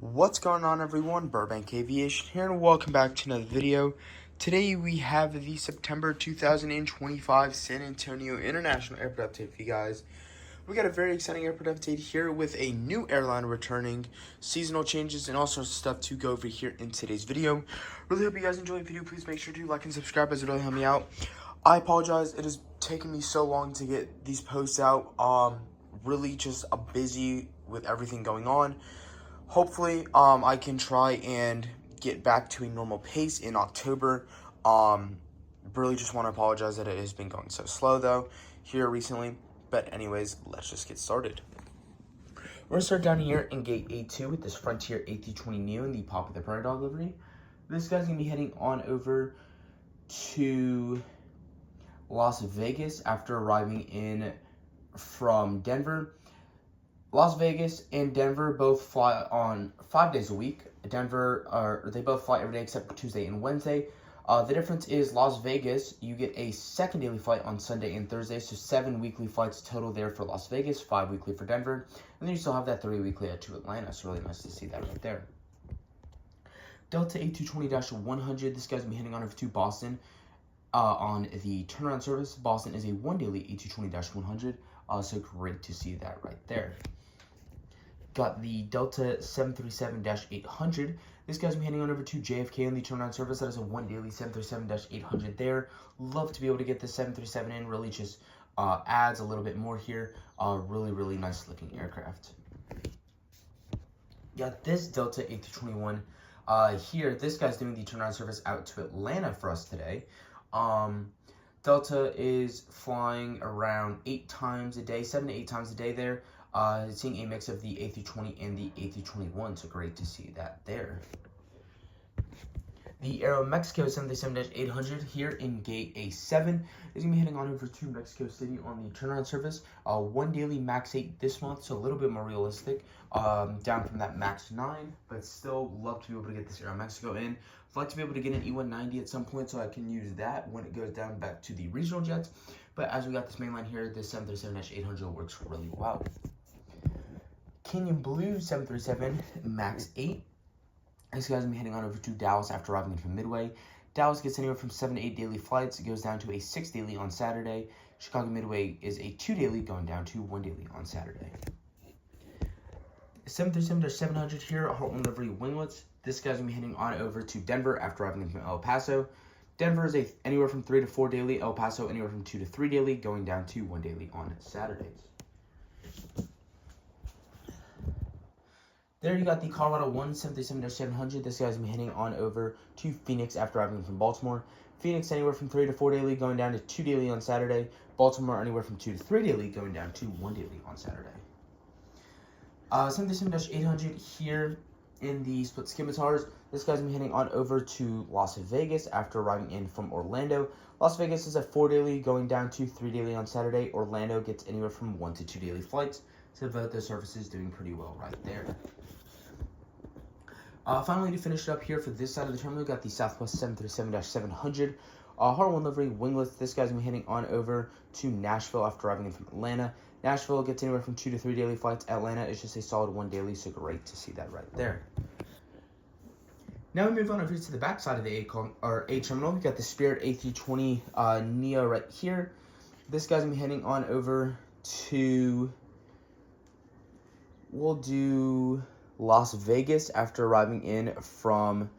What's going on, everyone? Burbank Aviation here, and welcome back to another video. Today we have the September 2025 San Antonio International Airport update for you guys. We got a very exciting airport update here with a new airline returning, seasonal changes, and all sorts of stuff to go over here in today's video. Really hope you guys enjoy the video. Please make sure to like and subscribe, as it really helps me out. I apologize, it has taken me so long to get these posts out. Really just busy with everything going on. Hopefully, I can try and get back to a normal pace in October. Really just want to apologize that it has been going so slow, though, here recently. But anyways, let's just get started. We're going to start down here in Gate A2 with this Frontier A320neo in the popular Prairie Dog livery. This guy's going to be heading on over to Las Vegas after arriving in from Denver. Las Vegas and Denver both fly on 5 days a week. They both fly every day except for Tuesday and Wednesday. The difference is Las Vegas, you get a second daily flight on Sunday and Thursday, so 7 weekly flights total there for Las Vegas, 5 weekly for Denver, and then you still have that 3 weekly to Atlanta. So really nice to see that right there. Delta A220-100, this guy's gonna be heading on over to Boston on the turnaround service. Boston is a 1 daily A220-100, so great to see that right there. Got the Delta 737-800. This guy's been heading on over to JFK on the turnaround service. That is a 1 daily 737-800 there. Love to be able to get the 737 in. Really just adds a little bit more here. Really nice looking aircraft. Got this Delta A321 here. This guy's doing the turnaround service out to Atlanta for us today. Delta is flying around 8 times a day, 7 to 8 times a day there. Seeing a mix of the A320 and the A321, so great to see that there. The Aeromexico 737-800 here in Gate A7 is going to be heading on over to Mexico City on the turnaround service. 1 daily MAX 8 this month, so a little bit more realistic, down from that MAX 9, but still love to be able to get this Aeromexico in. I'd like to be able to get an E190 at some point so I can use that when it goes down back to the regional jets, but as we got this mainline here, this 737-800 works really well. Canyon Blue 737 MAX 8. This guy's gonna be heading on over to Dallas after arriving from Midway. Dallas gets anywhere from 7 to 8 daily flights. It goes down to a 6 daily on Saturday. Chicago Midway is a 2 daily, going down to 1 daily on Saturday. 737-700 here, Heartland livery winglets. This guy's gonna be heading on over to Denver after arriving from El Paso. Denver is anywhere from 3 to 4 daily. El Paso anywhere from 2 to 3 daily, going down to 1 daily on Saturdays. There you got the Colorado 737-700. This guy's going to be heading on over to Phoenix after arriving from Baltimore. Phoenix anywhere from 3 to 4 daily, going down to 2 daily on Saturday. Baltimore anywhere from 2 to 3 daily, going down to 1 daily on Saturday. 737-800 here in the split scimitars. This guy's going to be heading on over to Las Vegas after arriving in from Orlando. Las Vegas is a 4 daily, going down to 3 daily on Saturday. Orlando gets anywhere from 1 to 2 daily flights. So both those services doing pretty well right there. Finally, to finish it up here for this side of the terminal, we've got the Southwest 737-700 Heartland livery winglets. This guy's going to be heading on over to Nashville after arriving in from Atlanta. Nashville gets anywhere from 2 to 3 daily flights. Atlanta is just a solid 1 daily, so great to see that right there. Now we move on over to the back side of the A terminal. We've got the Spirit A320 Neo right here. This guy's going to be heading on over to... We'll do Las Vegas after arriving in from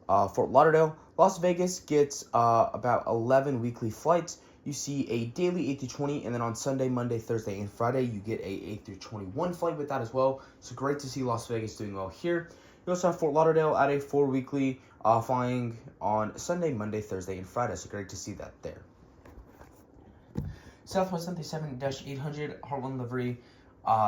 Fort Lauderdale. Las Vegas gets about 11 weekly flights. You see a daily A320, and then on Sunday, Monday, Thursday, and Friday, you get a A321 flight with that as well. So great to see Las Vegas doing well here. You also have Fort Lauderdale at a 4 weekly flying on Sunday, Monday, Thursday, and Friday. So great to see that there. Southwest 737-800 Heartland livery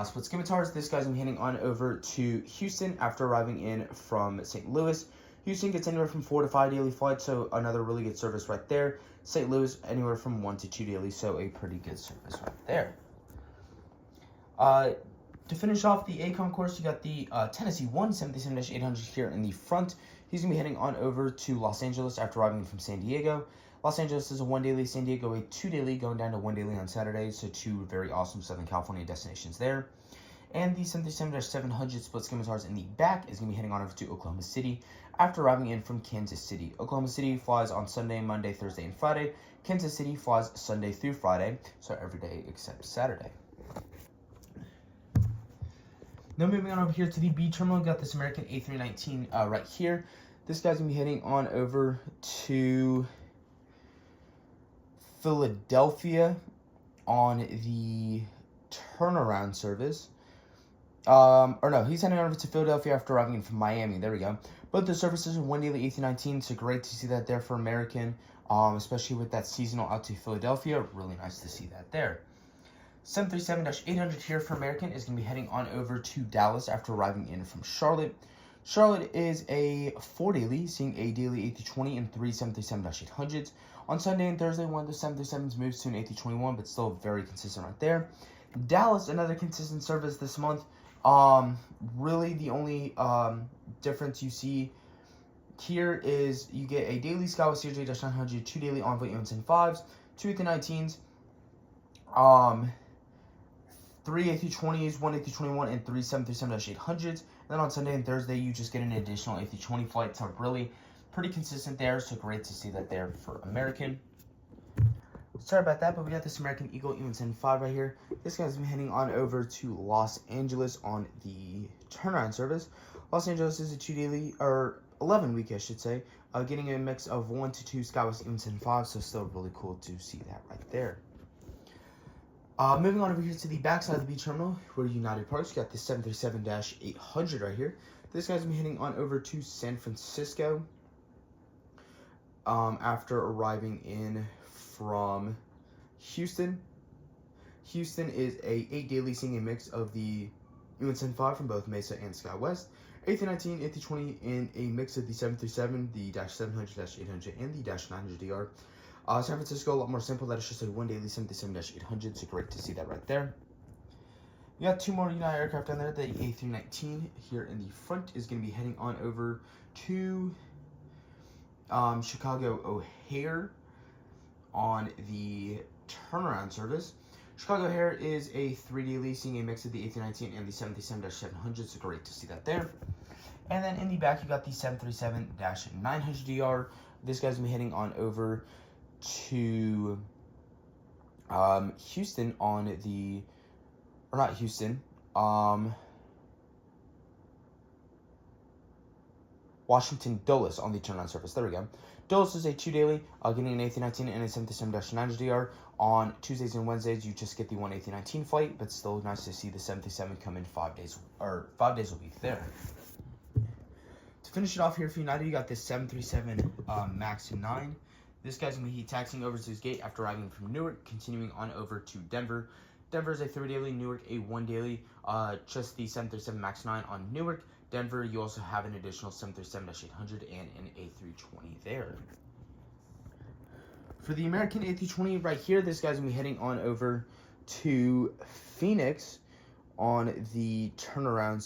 split scimitars. This guy's been heading on over to Houston after arriving in from St. Louis. Houston gets anywhere from 4 to 5 daily flights, so another really good service right there. St. Louis anywhere from 1 to 2 daily, so a pretty good service right there. To finish off the ACOM course, you got the Tennessee 737-800 here in the front. He's going to be heading on over to Los Angeles after arriving from San Diego. Los Angeles is a 1 daily, San Diego a 2 daily, going down to 1 daily on Saturday, so 2 very awesome Southern California destinations there. And the 737-700 split schematars in the back is going to be heading on over to Oklahoma City after arriving in from Kansas City. Oklahoma City flies on Sunday, Monday, Thursday, and Friday. Kansas City flies Sunday through Friday, so every day except Saturday. Now moving on over here to the B terminal, we've got this American A319 right here. This guy's going to be heading on over to Philadelphia on the turnaround service. Or no, he's heading over to Philadelphia after arriving in from Miami. There we go. Both the services are one daily A319, so great to see that there for American, especially with that seasonal out to Philadelphia. Really nice to see that there. 737-800 here for American is going to be heading on over to Dallas after arriving in from Charlotte. Charlotte is a 4 daily, seeing a daily A320 and 3 737-800s. On Sunday and Thursday, one of the 737s moves to an A321, but still very consistent right there. Dallas, another consistent service this month. Really the only difference you see here is you get a daily Skywest CRJ-900, 2 daily Envoy EM-5s, 2 A319s, 3 A320s, 1 A321, and 3 737-800s. Then on Sunday and Thursday, you just get an additional A320 flight. So really pretty consistent there. So great to see that there for American. Sorry about that, but we got this American Eagle EM-5 right here. This guy's been heading on over to Los Angeles on the turnaround service. Los Angeles is a 2 daily, or 11 week, I should say, getting a mix of 1 to 2 Skywest EM-5. So still really cool to see that right there. Moving on over here to the backside of the B terminal, where United Parks, got the 737-800 right here. This guy's been heading on over to San Francisco after arriving in from Houston. Houston is a 8 daily, seeing a mix of the EM-5 from both Mesa and SkyWest, A319, A320, and a mix of the 737, the -700, -800, and the -900DR. San Francisco, a lot more simple. That is just a 1 daily 737-800, so great to see that right there. We got 2 more United aircraft down there. The A319 here in the front is going to be heading on over to Chicago O'Hare on the turnaround service. Chicago O'Hare is a 3 daily, seeing a mix of the A319 and the 737-700, so great to see that there. And then in the back, you got the 737-900DR. This guy's going to be heading on over to Houston on the, or not Houston, Washington Dulles on the turnaround service. There we go. Dulles is a 2 daily, getting an A319 and a 737-900DR. On Tuesdays and Wednesdays, you just get the 1 A319 flight, but still nice to see the 737 come in 5 days, or 5 days a week there. To finish it off here for United, you got this 737 MAX 9. This guy's going to be taxiing over to his gate after arriving from Newark, continuing on over to Denver. Denver is a 3 daily, Newark a 1 daily, just the 737 MAX 9 on Newark. Denver, you also have an additional 737-800 and an A320 there. For the American A320 right here, this guy's going to be heading on over to Phoenix on the turnaround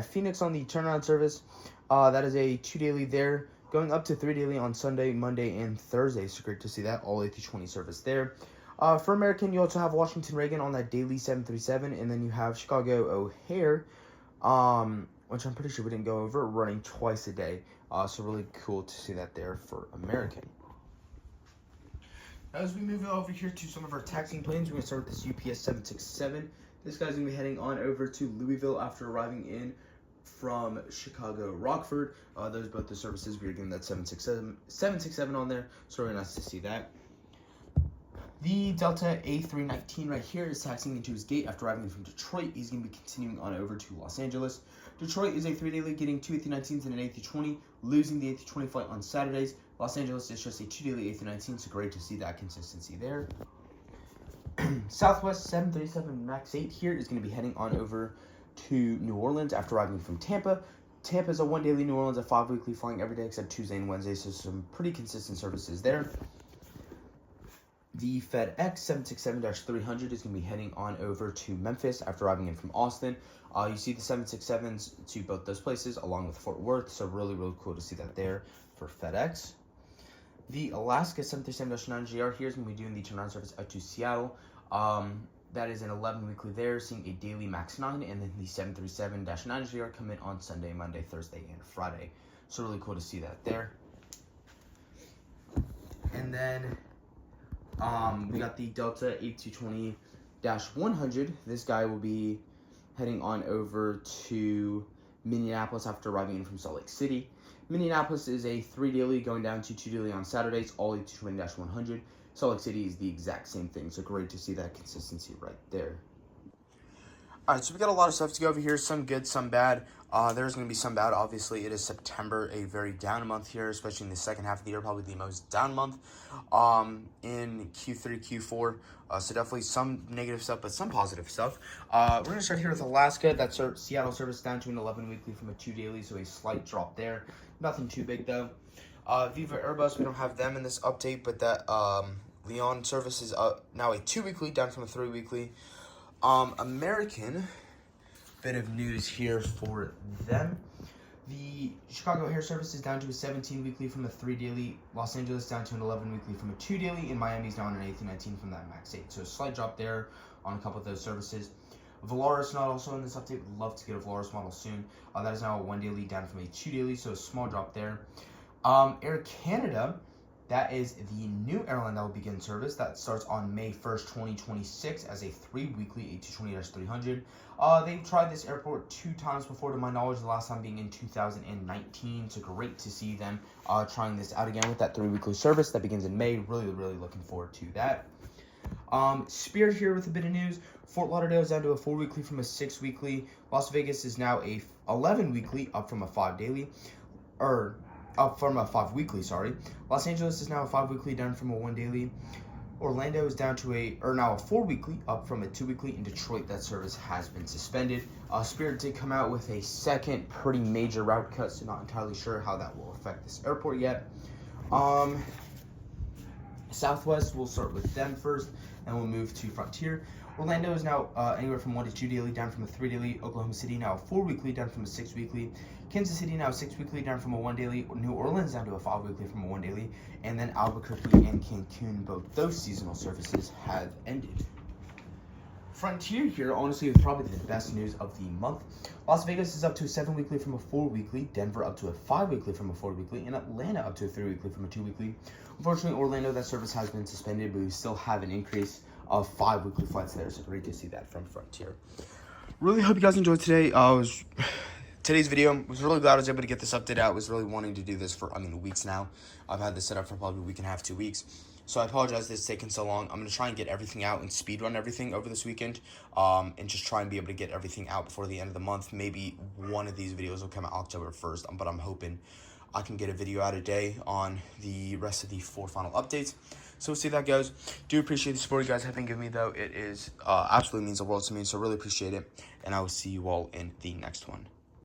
Phoenix on the turnaround service. That is a 2 daily there, going up to 3 daily on Sunday, Monday, and Thursday. So great to see that all A320 service there. For American, you also have Washington Reagan on that daily 737, and then you have Chicago O'Hare, which I'm pretty sure we didn't go over, running twice a day. So really cool to see that there for American. As we move over here to some of our taxiing planes, we're going to start with this UPS 767. This guy's going to be heading on over to Louisville after arriving in from Chicago Rockford. Those are both the services. We are getting that 767 on there, so really nice to see that. The Delta A319 right here is taxiing into his gate after arriving from Detroit. He's going to be continuing on over to Los Angeles. Detroit is a 3 daily, getting 2 A319s and an A320, losing the A320 flight on Saturdays. Los Angeles is just a 2 daily A319, so great to see that consistency there. Southwest 737 MAX 8 here is going to be heading on over to New Orleans after arriving from Tampa. Tampa is a 1 daily, New Orleans a 5 weekly, flying every day except Tuesday and Wednesday, so some pretty consistent services there. The FedEx 767-300 is going to be heading on over to Memphis after arriving in from Austin. You see the 767s to both those places along with Fort Worth, so really, really cool to see that there for FedEx. The Alaska 737-9GR here is going to be doing the turnaround service out to Seattle. that is an 11 weekly there, seeing a daily max 9, and then the 737-9 are come in on Sunday, Monday, Thursday, and Friday. So really cool to see that there. And then we got the Delta 8220-100. This guy will be heading on over to Minneapolis after arriving in from Salt Lake City. Minneapolis is a 3 daily going down to 2 daily on Saturdays, all 8220-100. Salt Lake City is the exact same thing, so great to see that consistency right there. All right, so we got a lot of stuff to go over here, some good, some bad. There's going to be some bad. Obviously, it is September, a very down month here, especially in the second half of the year, probably the most down month in Q3, Q4. So definitely some negative stuff, but some positive stuff. We're going to start here with Alaska. That's our Seattle service down to an 11 weekly from a 2 daily, so a slight drop there. Nothing too big, though. Viva Airbus, we don't have them in this update, but that Lyon service is now a 2 weekly, down from a 3 weekly. American, bit of news here for them. The Chicago Air Service is down to a 17 weekly from a 3 daily. Los Angeles down to an 11 weekly from a 2 daily. And Miami's down an 1819 from that max 8. So a slight drop there on a couple of those services. Volaris not also in this update. Would love to get a Volaris model soon. That is now a 1 daily down from a 2 daily. So a small drop there. Air Canada. That is the new airline that will begin service. That starts on May 1st, 2026 as a 3 weekly 8220-300. They've tried this airport 2 times before, to my knowledge, the last time being in 2019. So great to see them trying this out again with that 3 weekly service that begins in May. Really, really looking forward to that. Spirit here with a bit of news. Fort Lauderdale is down to a 4 weekly from a 6 weekly. Las Vegas is now a 11 weekly, up from a 5 daily. Up from a 5 weekly, sorry. Los Angeles is now a 5 weekly, down from a 1 daily. Orlando is down to now a 4 weekly, up from a 2 weekly. In Detroit, that service has been suspended. Spirit did come out with a second pretty major route cut, so not entirely sure how that will affect this airport yet. Southwest, we'll start with them first, and we'll move to Frontier. Orlando is now anywhere from 1 to 2 daily, down from a 3 daily. Oklahoma City now a 4 weekly, down from a 6 weekly. Kansas City now a 6 weekly, down from a 1 daily. New Orleans down to a 5 weekly from a 1 daily. And then Albuquerque and Cancun, both those seasonal services have ended. Frontier here, honestly, is probably the best news of the month. Las Vegas is up to a 7 weekly from a 4 weekly. Denver up to a 5 weekly from a 4 weekly. And Atlanta up to a 3 weekly from a 2 weekly. Unfortunately, Orlando, that service has been suspended, but we still have an increase of 5 weekly flights there. So great to see that from Frontier. Really hope you guys enjoyed today. Today's video. Was really glad I was able to get this update out. Was really wanting to do this for, weeks now. I've had this set up for probably a week and a half, 2 weeks. So I apologize that it's taken so long. I'm going to try and get everything out and speed run everything over this weekend. And just try and be able to get everything out before the end of the month. Maybe one of these videos will come out October 1st. But I'm hoping I can get a video out a day on the rest of the 4 final updates. So we'll see how that goes. Do appreciate the support you guys have been giving me, though. It is absolutely means the world to me. So really appreciate it. And I will see you all in the next one.